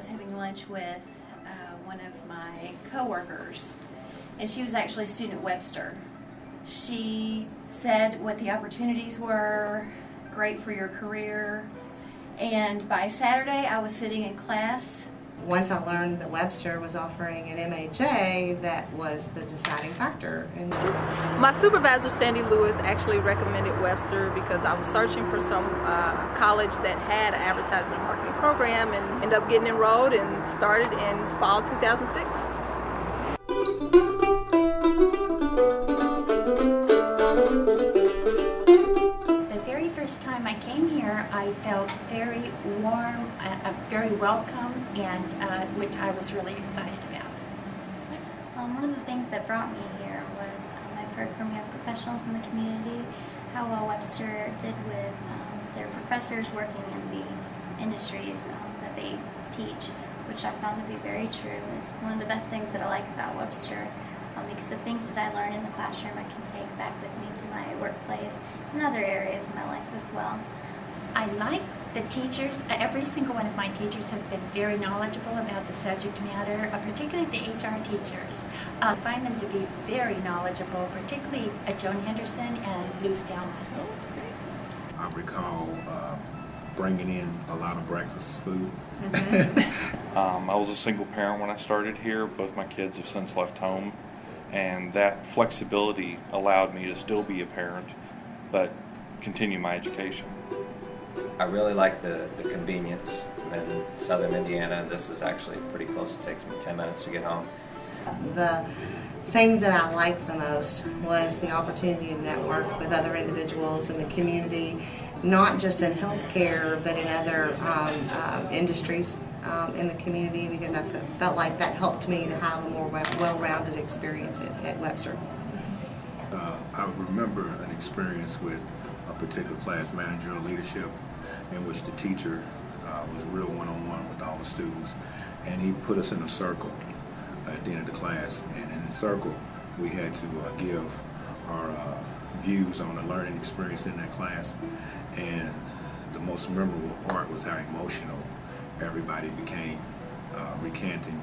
was having lunch with one of my coworkers, and she was actually a student at Webster. She said what the opportunities were, great for your career, and by Saturday I was sitting in class. Once I learned that Webster was offering an MHA, that was the deciding factor. My supervisor, Sandy Lewis, actually recommended Webster because I was searching for some college that had an advertising and marketing program, and ended up getting enrolled and started in fall 2006. First time I came here, I felt very warm, very welcome, and which I was really excited about. One of the things that brought me here was I've heard from young professionals in the community how well Webster did with their professors working in the industries that they teach, which I found to be very true. It's one of the best things that I like about Webster. Because the things that I learned in the classroom I can take back with me to my workplace and other areas of my life as well. I like the teachers. Every single one of my teachers has been very knowledgeable about the subject matter, particularly the HR teachers. I find them to be very knowledgeable, particularly Joan Henderson and Lou Stelman. I recall bringing in a lot of breakfast food. I was a single parent when I started here. Both my kids have since left home. And that flexibility allowed me to still be a parent, but continue my education. I really like the convenience. I'm in southern Indiana. This is actually pretty close. It takes me 10 minutes to get home. The thing that I liked the most was the opportunity to network with other individuals in the community, not just in healthcare, but in other industries. In the community, because I felt like that helped me to have a more well-rounded experience at Webster. I remember an experience with a particular class manager or leadership in which the teacher was real one-on-one with all the students, and he put us in a circle at the end of the class, and in the circle we had to give our views on the learning experience in that class, and the most memorable part was how emotional everybody became, recounting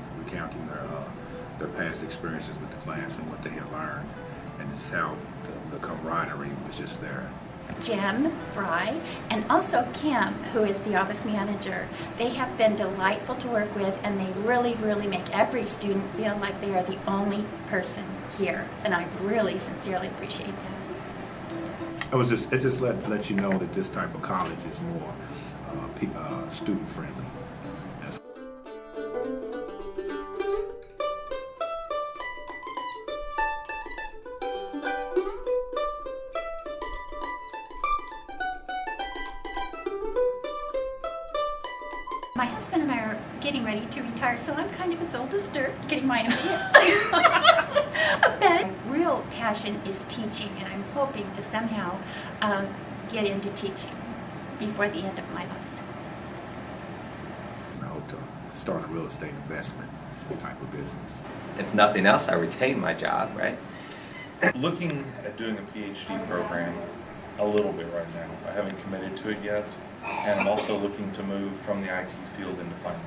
their past experiences with the class and what they had learned, and just how the camaraderie was just there. Jem Fry and also Kim, who is the office manager, they have been delightful to work with, and they really, really make every student feel like they are the only person here, and I really sincerely appreciate that. It just let you know that this type of college is more student friendly. My husband and I are getting ready to retire, so I'm kind of his oldest dirt, getting my MBA. But my real passion is teaching, and I'm hoping to somehow get into teaching before the end of my life. I hope to start a real estate investment type of business. If nothing else, I retain my job, right? Looking at doing a PhD program a little bit right now. I haven't committed to it yet, and I'm also looking to move from the IT field into finance.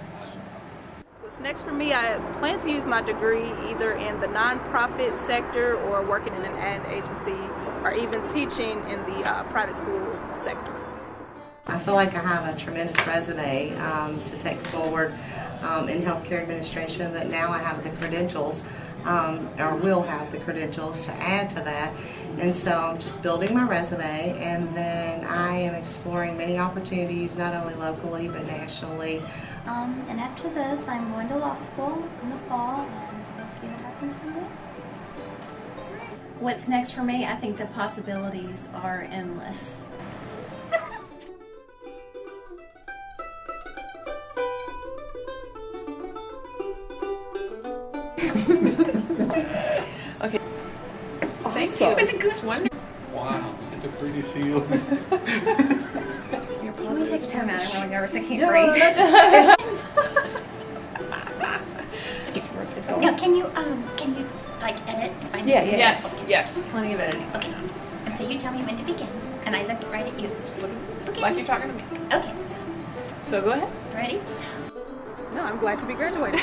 What's next for me, I plan to use my degree either in the nonprofit sector or working in an ad agency, or even teaching in the private school sector. I feel like I have a tremendous resume to take forward in healthcare administration, but now I have the credentials, or will have the credentials to add to that. And so I'm just building my resume, and then I am exploring many opportunities, not only locally but nationally. And after this, I'm going to law school in the fall, and we'll see what happens from there. What's next for me? I think the possibilities are endless. Okay. Thank you. It's wonderful. Wow, look at the pretty seal. Can we take time out? I'm really nervous. I can't breathe. Now, can you like edit if I need to? Yes, plenty of editing. Okay. And so you tell me when to begin, and I look right at you. Just look like you're talking to me. Okay. So go ahead. Ready? No, I'm glad to be graduating.